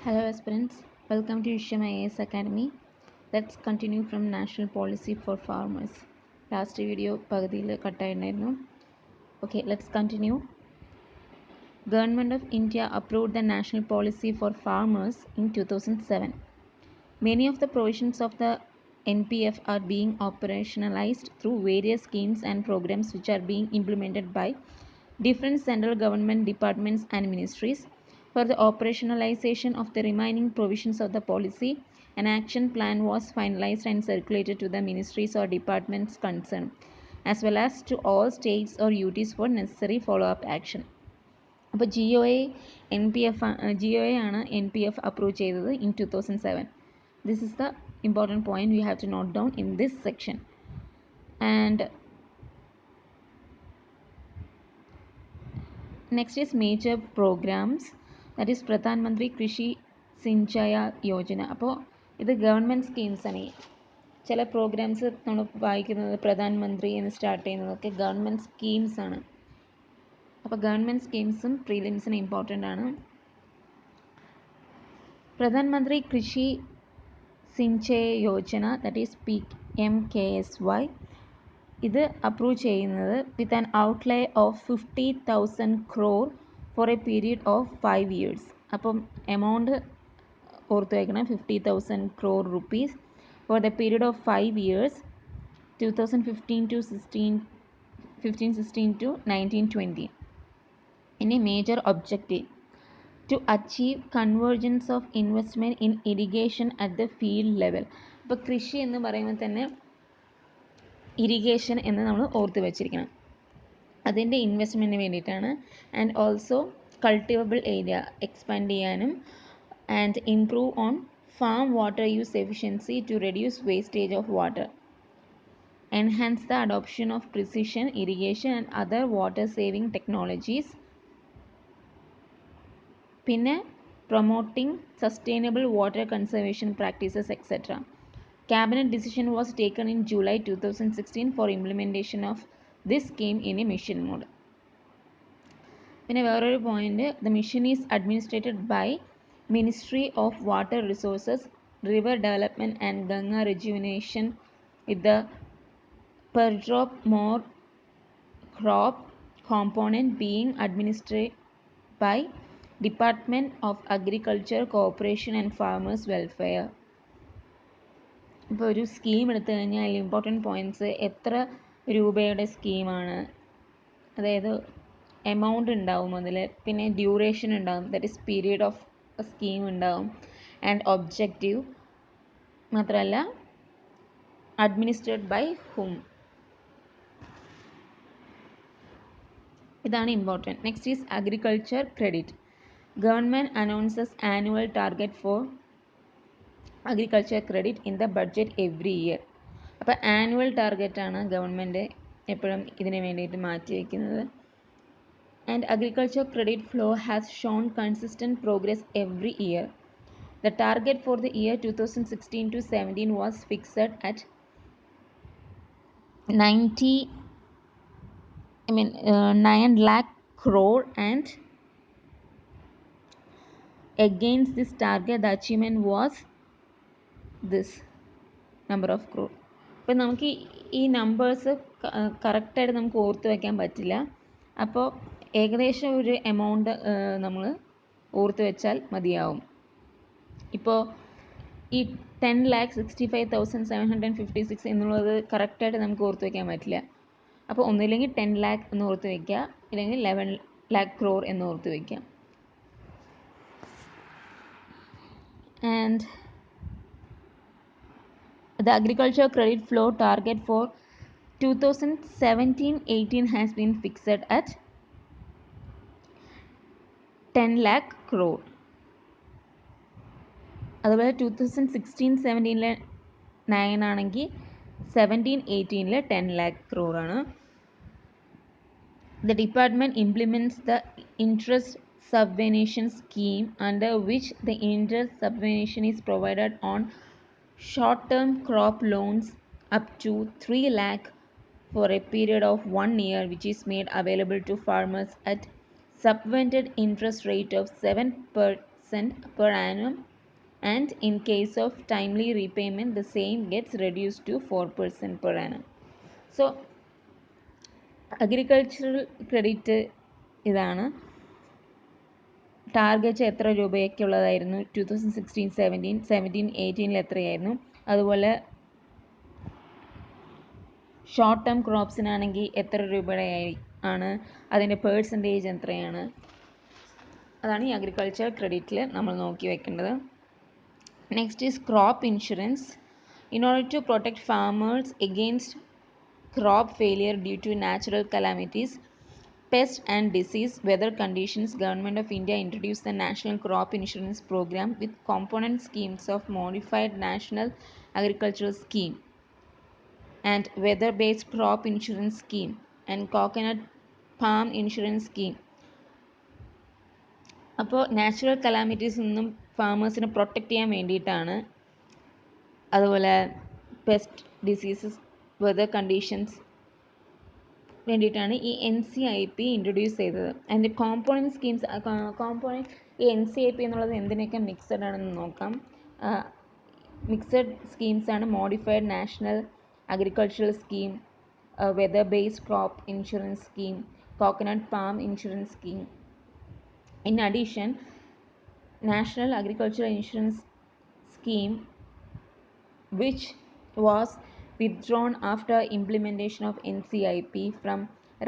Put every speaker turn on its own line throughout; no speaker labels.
Hello aspirants, welcome to Isham IAS Academy. Let's continue from National Policy for Farmers. Last video പകുതിയിൽ കട്ടായിരുന്നു. Okay, let's continue. Government of India approved the National Policy for Farmers in 2007. Many of the provisions of the NPF are being operationalized through various schemes and programs which are being implemented by different central government departments and ministries. For the operationalization of the remaining provisions of the policy, an action plan was finalized and circulated to the ministries or departments concerned, as well as to all states or UTs for necessary follow-up action. അപ്പോൾ GOA ആണ് NPF approve ചെയ്തത് in 2007. This is the important point we have to note down in this section. And next is major programs, that is Pradhan Mantri Krishi Sinchaya Yojana. അപ്പോൾ ഇത് government schemes ആണ്. ചില programmes നമ്മൾ വായിക്കുന്നത് പ്രധാൻ മന്ത്രി എന്ന് start ചെയ്യുന്നതൊക്കെ ഗവൺമെൻറ് സ്കീംസ് ആണ്. അപ്പോൾ ഗവൺമെൻറ് സ്കീംസും പ്രീലിംസിന് ഇമ്പോർട്ടൻ്റ് ആണ്. Pradhan Mantri Krishi Sinchayee Yojana, that is PMKSY, ഇത് അപ്രൂവ് ചെയ്യുന്നത് with an outlay of 50,000 crore for a period of 5 years. അപ്പം എമൗണ്ട് ഓർത്ത് വയ്ക്കണം, 50,000 crore rupees for the period of 5 years, 2015-16 to 1920. In a major objective to achieve convergence of investment in irrigation at the field level. അപ്പോൾ കൃഷി എന്ന് പറയുമ്പോൾ തന്നെ irrigation എന്ന് നമ്മൾ ഓർത്ത് വെച്ചിരിക്കണം. അതിൻ്റെ ഇൻവെസ്റ്റ്മെൻറ്റിന് വേണ്ടിയിട്ടാണ്. And also cultivable area expand ചെയ്യാനും and improve on farm water use efficiency to reduce wastage of water, enhance the adoption of precision irrigation and other water saving technologies. പിന്നെ promoting sustainable water conservation practices etc. Cabinet decision was taken in July 2016 for implementation of this scheme in a mission mode. പിന്നെ വേറൊരു point, the mission is administered by Ministry of Water Resources, River Development and Ganga Rejuvenation, with the per drop more crop component being administered by Department of Agriculture, Cooperation and Farmers Welfare. ഇപ്പോൾ ഒരു scheme എടുത്തു കഴിഞ്ഞാൽ അതിൽ important points, എത്ര രൂപയുടെ സ്കീമാണ്, അതായത് amount ഉണ്ടാവും അതിൽ, പിന്നെ ഡ്യൂറേഷൻ ഉണ്ടാവും, that is period of scheme ഉണ്ടാവും, ആൻഡ് ഒബ്ജക്റ്റീവ് മാത്രമല്ല അഡ്മിനിസ്ട്രേറ്റഡ് ബൈ ഹും. ഇതാണ് important. Next is agriculture credit. Government announces annual target four agriculture credit in the budget every year. അപ്പോൾ ആനുവൽ ടാർഗറ്റാണ് ഗവൺമെൻറ് എപ്പോഴും ഇതിന് വേണ്ടിയിട്ട് മാറ്റി വയ്ക്കുന്നത്. And agriculture credit flow has Sean consistent progress every year. The target for the year 2016 to 17 was fixed at 9 lakh crore, and against this target the achievement was this number of crore. അപ്പോൾ നമുക്ക് ഈ numbers കറക്റ്റായിട്ട് നമുക്ക് ഓർത്ത് വയ്ക്കാൻ പറ്റില്ല. അപ്പോൾ ഏകദേശം ഒരു എമൗണ്ട് നമ്മൾ ഓർത്ത് വെച്ചാൽ മതിയാവും. ഇപ്പോൾ ഈ 10,65,756 എന്നുള്ളത് കറക്റ്റായിട്ട് നമുക്ക് ഓർത്ത് വയ്ക്കാൻ പറ്റില്ല. അപ്പോൾ ഒന്നില്ലെങ്കിൽ 10 lakh എന്ന് ഓർത്ത് വയ്ക്കുക, ഇല്ലെങ്കിൽ 11 lakh crore എന്ന് ഓർത്ത് വയ്ക്കുക. And the agriculture credit flow target for 2017-18 has been fixed at 10 lakh crore. അതുപോലെ 2016-17 9 ആണെങ്കിൽ 17-18 10 lakh crore ആണ്. The department implements the interest subvention scheme, under which the interest subvention is provided on short-term crop loans up to 3 lakh for a period of 1 year, which is made available to farmers at subvented interest rate of 5% per annum, and in case of timely repayment the same gets reduced to 4% per annum. So agricultural credit ഇതാണ്. Target എത്ര രൂപയൊക്കെയുള്ളതായിരുന്നു 2016-17, 17-18 എത്രയായിരുന്നു, അതുപോലെ short term ക്രോപ്സിനാണെങ്കിൽ എത്ര രൂപയുടെ ആണ്, അതിൻ്റെ percentage എത്രയാണ്, അതാണ് ഈ അഗ്രികൾച്ചർ ക്രെഡിറ്റിൽ നമ്മൾ നോക്കി വെക്കേണ്ടത്. Next is crop insurance. In order to protect farmers against crop failure due to natural calamities, pest and disease, weather conditions, Government of India introduced the National Crop Insurance Program with component schemes of Modified National Agricultural Scheme and Weather-Based Crop Insurance Scheme and Coconut Palm Insurance Scheme. അപ്പോൾ natural കലാമിറ്റീസിൽ നിന്നും ഫാമേഴ്സിനെ protect ചെയ്യാൻ വേണ്ടിയിട്ടാണ്, അതുപോലെ pest diseases, weather conditions വേണ്ടിയിട്ടാണ് ഈ NCIP introduce ചെയ്തത്. അതിൻ്റെ component schemes, ഈ NCIP എന്നുള്ളത് എന്തിനൊക്കെ മിക്സഡ് ആണെന്ന് നോക്കാം. മിക്സഡ് സ്കീംസ് ആണ് modified national agricultural scheme, weather based crop insurance scheme, coconut palm insurance scheme. In addition, National Agricultural Insurance Scheme, which was withdrawn after implementation of NCIP from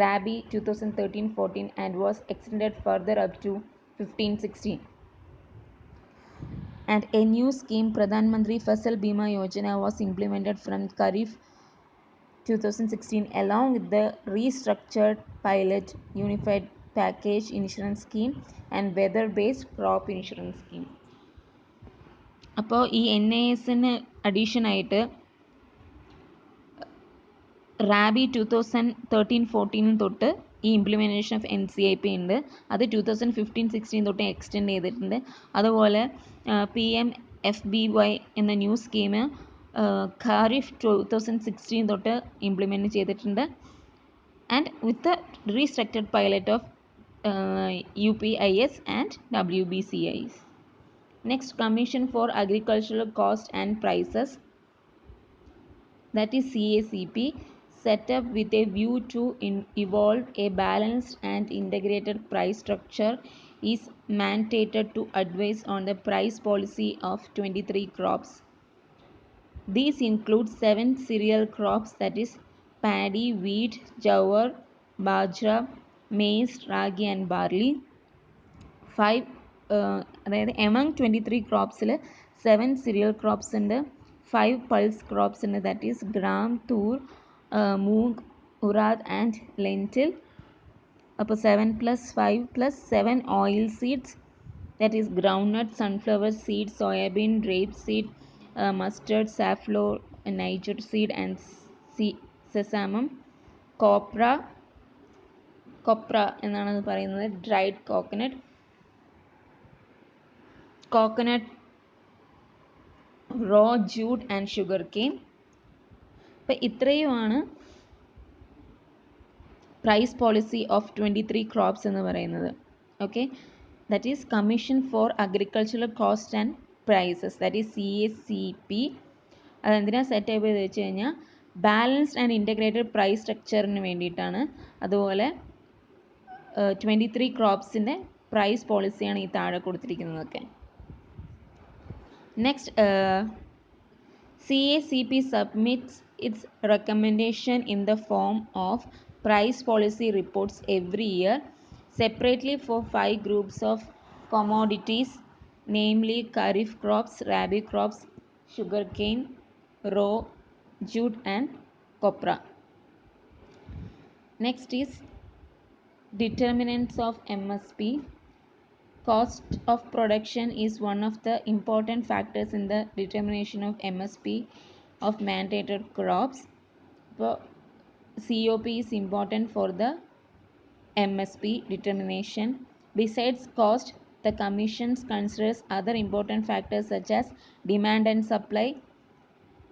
Rabi 2013-14 and was extended further up to 15-16. And a new scheme, Pradhan Mantri Fasal Bima Yojana, was implemented from Kharif 2016 along with the restructured pilot Unified Package Insurance Scheme and Weather-Based Crop Insurance Scheme. അപ്പോൾ ഈ NISന് അഡീഷനായിട്ട് റാബി 2013-14 തൊട്ട് ഈ implementation of NCIP ഉണ്ട്. അത് 2015-16 തൊട്ട് extend ചെയ്തിട്ടുണ്ട്. അതുപോലെ PMFBY എന്ന ന്യൂ സ്കീം ഖാരിഫ് 2016 തൊട്ട് ഇംപ്ലിമെൻറ്റ് ചെയ്തിട്ടുണ്ട്. And with restructured pilot of UPIS and WBCIs. Next, Commission for Agricultural Cost and Prices, that is CACP, set up with a view to evolve a balanced and integrated price structure, is mandated to advise on the price policy of 23 crops. These include 7 cereal crops, that is paddy, wheat, jowar, bajra, maize, ragi and barley. 5 അതായത് among 23 ക്രോപ്സിൽ 7 cereal crops ഉണ്ട്, 5 pulse crops ഉണ്ട്, that is gram, tur, moong, urad and lentil. അപ്പോൾ 7 + 5 + 7 oil seeds, that is groundnut, sunflower seed, soybean, rapeseed, mustard, safflower, niger seed and sesamum. കൊപ്ര എന്നാണ് പറയുന്നത്, dried coconut, raw jute and sugar cane. അപ്പോൾ ഇത്രയുമാണ് price policy of 23 crops എന്ന് പറയുന്നത്. Okay, that is commission for agricultural cost and prices, that is CACP. അതെന്തിനാണ് set ചെയ്ത് വെച്ച് കഴിഞ്ഞാൽ ബാലൻസ്ഡ് ആൻഡ് ഇൻറ്റഗ്രേറ്റഡ് പ്രൈസ് സ്ട്രക്ചറിന് വേണ്ടിയിട്ടാണ്. അതുപോലെ 23 ക്രോപ്സിൻ്റെ പ്രൈസ് പോളിസിയാണ് ഈ താഴെ കൊടുത്തിരിക്കുന്നതൊക്കെ. Next, CACP submits its recommendation in the form of price policy reports every year separately for 5 groups of commodities, namely kharif crops, rabi crops, sugarcane, raw jute and copra. Next is determinants of MSP. Cost of production is one of the important factors in the determination of MSP of mandated crops. COP is important for the MSP determination. Besides cost, the Commission considers other important factors such as demand and supply,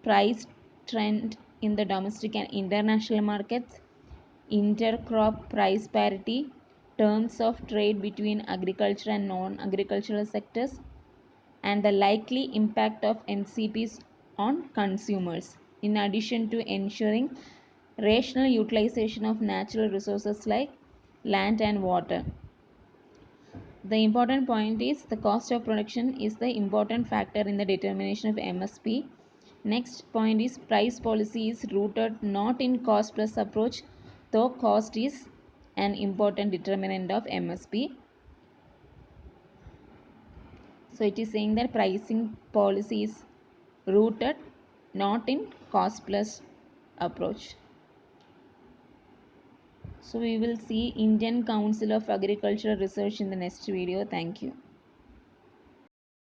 price trend in the domestic and international markets, intercrop price parity, terms of trade between agriculture and non-agricultural sectors, and the likely impact of NCPs on consumers, in addition to ensuring rational utilization of natural resources like land and water. The important point is the cost of production is the important factor in the determination of MSP. Next point is price policy is rooted not in cost plus approach, though cost is an important determinant of MSP. So it is saying that pricing policy is rooted not in cost plus approach. So we will see Indian Council of Agricultural Research in the next video. Thank you.